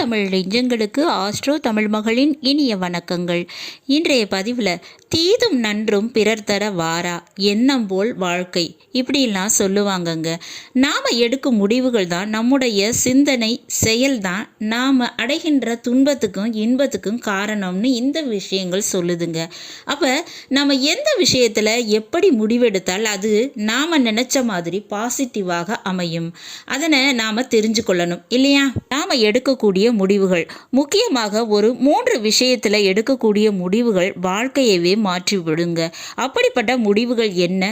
தமிழ் நெஞ்சங்களுக்கு ஆஸ்ட்ரோ தமிழ் மகளின் இனிய வணக்கங்கள். இன்றைய பதிவில் தீதும் நன்றும் பிறர் தர வாரா, எண்ணம் போல் வாழ்க்கை, இப்படிலாம் சொல்லுவாங்கங்க. நாம் எடுக்கும் முடிவுகள் தான், நம்முடைய சிந்தனை செயல் தான் நாம் அடைகின்ற துன்பத்துக்கும் இன்பத்துக்கும் காரணம்னு இந்த விஷயங்கள் சொல்லுதுங்க. அப்போ நம்ம எந்த விஷயத்தில் எப்படி முடிவெடுத்தால் அது நாம் நினச்ச மாதிரி பாசிட்டிவாக அமையும், அதனை நாம் தெரிஞ்சு கொள்ளணும் இல்லையா? நாம் எடுக்கக்கூடிய முடிவுகள் முக்கியமாக ஒரு 3 விஷயத்தில் எடுக்கக்கூடிய முடிவுகள் வாழ்க்கையவே மாற்றி விடுங்க. அப்படிப்பட்ட முடிவுகள் என்ன?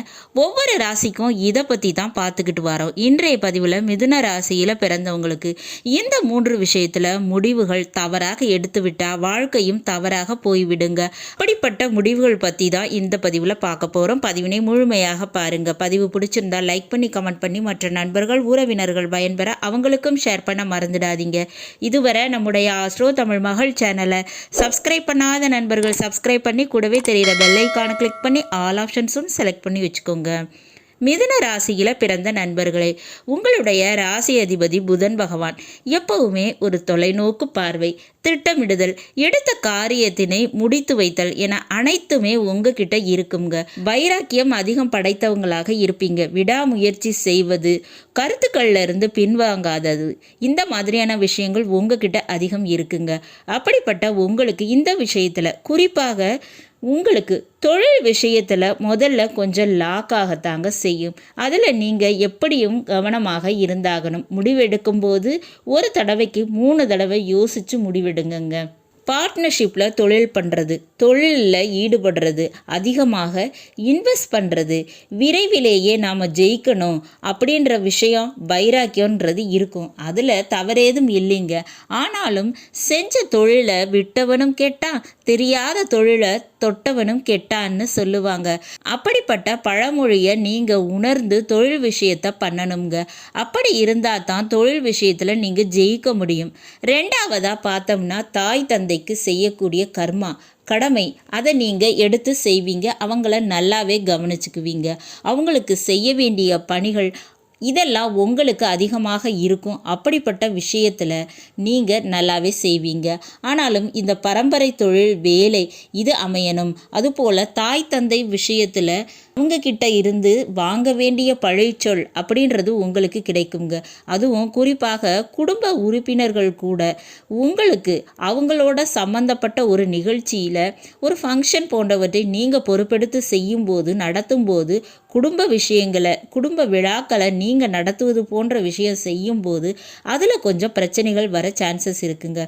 ஒவ்வொரு ராசிக்கும் இதை பற்றி தான் பார்த்துக்கிட்டு வரோம். இன்றைய பதிவில் மிதுன ராசியில் பிறந்தவங்களுக்கு இந்த 3 விஷயத்தில் முடிவுகள் தவறாக எடுத்துவிட்டால் வாழ்க்கையும் தவறாக போய்விடுங்க. அப்படிப்பட்ட முடிவுகள் பற்றி தான் இந்த பதிவில் பார்க்க போகிறோம். பதிவினை முழுமையாக பாருங்கள். பதிவு பிடிச்சிருந்தா லைக் பண்ணி கமெண்ட் பண்ணி மற்ற நண்பர்கள் உறவினர்கள் பயன்பெற அவங்களுக்கும் ஷேர் பண்ண மறந்துடாதீங்க. இதுவரை நம்முடைய ஆஸ்ட்ரோ தமிழ் மகள் சேனலை சப்ஸ்கிரைப் பண்ணாத நண்பர்கள் சப்ஸ்கிரைப் பண்ணி கூடவே தெரிகிற பெல் ஐகானை கிளிக் பண்ணி ஆல் ஆப்ஷன்ஸும் செலக்ட் பண்ணி வச்சுக்கோங்க. மிதுன ராசியில் பிறந்த நண்பர்களே, உங்களுடைய ராசி அதிபதி புதன் பகவான் எப்பவுமே ஒரு தொலைநோக்கு பார்வை, திட்டமிடுதல், எடுத்த காரியத்தினை முடித்து வைத்தல் என அனைத்துமே உங்ககிட்ட இருக்குங்க. வைராக்கியம் அதிகம் படைத்தவங்களாக இருப்பீங்க. விடாமுயற்சி செய்வது, கருத்துக்கள்ல இருந்து பின்வாங்காதது, இந்த மாதிரியான விஷயங்கள் உங்ககிட்ட அதிகம் இருக்குங்க. அப்படிப்பட்ட உங்களுக்கு இந்த விஷயத்துல குறிப்பாக உங்களுக்கு தொழில் விஷயத்தில் முதல்ல கொஞ்சம் லாக்காகத்தாங்க செய்யும். அதில் நீங்கள் எப்படியும் கவனமாக இருந்தாகணும். முடிவெடுக்கும்போது ஒரு தடவைக்கு 3 தடவை யோசித்து முடிவெடுங்கங்க. பார்ட்னர்ஷிப்பில் தொழில் பண்ணுறது, தொழிலில் ஈடுபடுறது, அதிகமாக இன்வெஸ்ட் பண்ணுறது, விரைவிலேயே நாம் ஜெயிக்கணும் அப்படின்ற விஷயம் வைராக்கியன்றது இருக்கும். அதில் தவறேதும் இல்லைங்க. ஆனாலும் செஞ்ச தொழிலை விட்டவனும் கெட்டான், தெரியாத தொழிலை தொட்டவனும் கெட்டான்னு சொல்லுவாங்க. அப்படிப்பட்ட பழமொழியை நீங்கள் உணர்ந்து தொழில் விஷயத்தை பண்ணணுங்க. அப்படி இருந்தால் தான் தொழில் விஷயத்தில் நீங்கள் ஜெயிக்க முடியும். 2வதாக பார்த்தோம்னா தாய் தந்தைக்கு செய்யக்கூடிய கர்மா, கடமை, அதை நீங்கள் எடுத்து செய்வீங்க. அவங்கள நல்லாவே கவனிச்சுக்குவீங்க. அவங்களுக்கு செய்ய வேண்டிய பணிகள் இதெல்லாம் உங்களுக்கு அதிகமாக இருக்கும். அப்படிப்பட்ட விஷயத்தில் நீங்கள் நல்லாவே செய்வீங்க. ஆனாலும் இந்த பரம்பரை தொழில் வேலை இது அமையணும். அதுபோல் தாய் தந்தை விஷயத்தில் அவங்கக்கிட்ட இருந்து வாங்க வேண்டிய பழிச்சொல் அப்படின்றது உங்களுக்கு கிடைக்குங்க. அதுவும் குறிப்பாக குடும்ப உறுப்பினர்கள் கூட உங்களுக்கு அவங்களோட சம்மந்தப்பட்ட ஒரு நிகழ்ச்சியில் ஒரு ஃபங்க்ஷன் போன்றவற்றை நீங்கள் பொறுப்பெடுத்து செய்யும்போது நடத்தும்போது குடும்ப விஷயங்களை குடும்ப விழாக்களை நீங்கள் நடத்துவது போன்ற விஷயம் செய்யும்போது அதில் கொஞ்சம் பிரச்சனைகள் வர சான்சஸ் இருக்குங்க.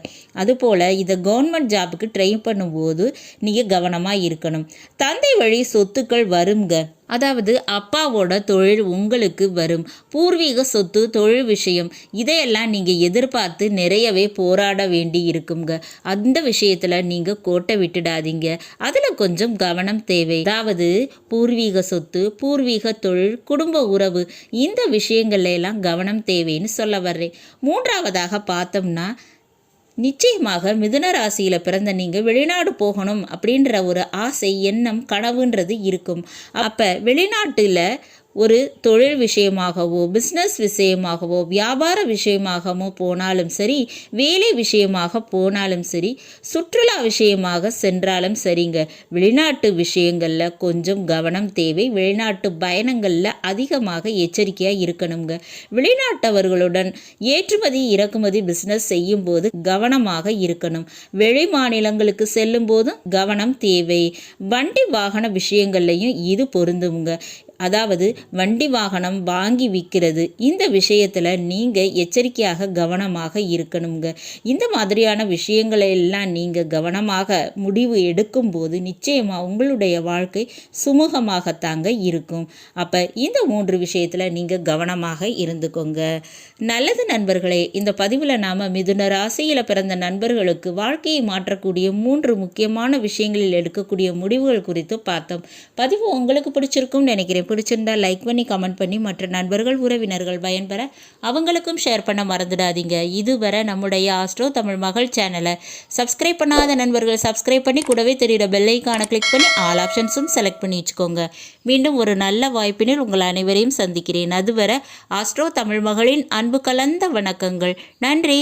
அதுபோல் இதை கவர்மெண்ட் ஜாபுக்கு ட்ரை பண்ணும்போது நீங்கள் கவனமாக இருக்கணும். தந்தை வழி சொத்துக்கள் வருங்க. அதாவது அப்பாவோட தொழில் உங்களுக்கு வரும். பூர்வீக சொத்து, தொழில் விஷயம் இதையெல்லாம் நீங்கள் எதிர்பார்த்து நிறையவே போராட வேண்டி இருக்குங்க. அந்த விஷயத்தில் நீங்கள் கோட்டை விட்டுடாதீங்க. அதில் கொஞ்சம் கவனம் தேவை. அதாவது பூர்வீக சொத்து, பூர்வீக தொழில், குடும்ப உறவு, இந்த விஷயங்கள்ல எல்லாம் கவனம் தேவைன்னு சொல்ல வர்றேன். 3வதாக பார்த்தோம்னா நிச்சயமாக மிதுன ராசியில் பிறந்த நீங்கள் வெளிநாடு போகணும் அப்படின்ற ஒரு ஆசை, எண்ணம், கனவுன்றது இருக்கும். அப்போ வெளிநாட்டில் ஒரு தொழில் விஷயமாகவோ பிஸ்னஸ் விஷயமாகவோ வியாபார விஷயமாகவோ போனாலும் சரி, வேலை விஷயமாக போனாலும் சரி, சுற்றுலா விஷயமாக சென்றாலும் சரிங்க, வெளிநாட்டு விஷயங்களில் கொஞ்சம் கவனம் தேவை. வெளிநாட்டு பயணங்களில் அதிகமாக எச்சரிக்கையாக இருக்கணுங்க. வெளிநாட்டவர்களுடன் ஏற்றுமதி இறக்குமதி பிஸ்னஸ் செய்யும் போது கவனமாக இருக்கணும். வெளி மாநிலங்களுக்கு செல்லும் போதும் கவனம் தேவை. வண்டி வாகன விஷயங்கள்லையும் இது பொருந்துங்க. அதாவது வண்டி வாகனம் வாங்கி விற்கிறது, இந்த விஷயத்தில் நீங்கள் எச்சரிக்கையாக கவனமாக இருக்கணுங்க. இந்த மாதிரியான விஷயங்களை எல்லாம் நீங்கள் கவனமாக முடிவு எடுக்கும்போது நிச்சயமாக உங்களுடைய வாழ்க்கை சுமூகமாகத்தாங்க இருக்கும். அப்போ இந்த 3 விஷயத்தில் நீங்கள் கவனமாக இருந்துக்கோங்க. நல்லது நண்பர்களே, இந்த பதிவில் நாம் மிதுன ராசியில் பிறந்த நண்பர்களுக்கு வாழ்க்கையை மாற்றக்கூடிய 3 முக்கியமான விஷயங்களில் எடுக்கக்கூடிய முடிவுகள் குறித்து பார்த்தோம். பதிவு உங்களுக்கு பிடிச்சிருக்கும்னு நினைக்கிறேன். பிடிச்சிருந்தா லைக் பண்ணி கமெண்ட் பண்ணி மற்ற நண்பர்கள் உறவினர்கள் பயன்பெற அவங்களுக்கும் ஷேர் பண்ண மறந்துடாதீங்க. இதுவரை நம்முடைய ஆஸ்ட்ரோ தமிழ் மகள் சேனலை சப்ஸ்கிரைப் பண்ணாத நண்பர்கள் சப்ஸ்கிரைப் பண்ணி கூடவே தெரியுற பெல் ஐகானை கிளிக் பண்ணி ஆல் ஆப்ஷன்ஸும் செலக்ட் பண்ணி வச்சுக்கோங்க. மீண்டும் ஒரு நல்ல வாய்ப்பினில் உங்கள் அனைவரையும் சந்திக்கிறேன். அதுவரை ஆஸ்ட்ரோ தமிழ் மகளின் அன்பு கலந்த வணக்கங்கள். நன்றி.